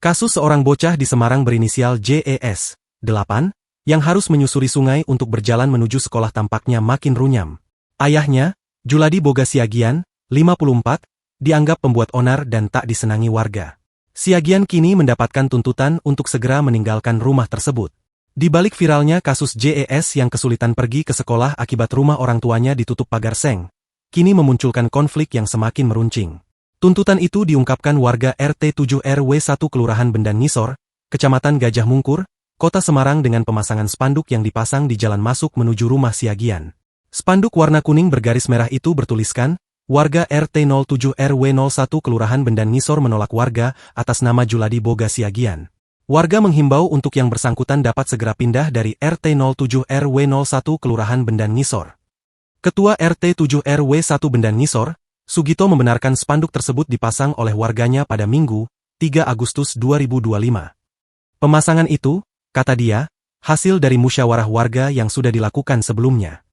Kasus seorang bocah di Semarang berinisial JES, 8, yang harus menyusuri sungai untuk berjalan menuju sekolah tampaknya makin runyam. Ayahnya, Juladi Boga Siagian, 54, dianggap pembuat onar dan tak disenangi warga. Siagian kini mendapatkan tuntutan untuk segera meninggalkan rumah tersebut. Di balik viralnya kasus JES yang kesulitan pergi ke sekolah akibat rumah orang tuanya ditutup pagar seng, kini memunculkan konflik yang semakin meruncing. Tuntutan itu diungkapkan warga RT 7 RW 1 Kelurahan Bendan Ngisor, Kecamatan Gajah Mungkur, Kota Semarang dengan pemasangan spanduk yang dipasang di jalan masuk menuju rumah Siagian. Spanduk warna kuning bergaris merah itu bertuliskan, warga RT 07 RW 01 Kelurahan Bendan Ngisor menolak warga atas nama Juladi Boga Siagian. Warga menghimbau untuk yang bersangkutan dapat segera pindah dari RT 07 RW 01 Kelurahan Bendan Ngisor. Ketua RT 7 RW 1 Bendan Ngisor, Sugito membenarkan spanduk tersebut dipasang oleh warganya pada Minggu, 3 Agustus 2025. Pemasangan itu, kata dia, hasil dari musyawarah warga yang sudah dilakukan sebelumnya.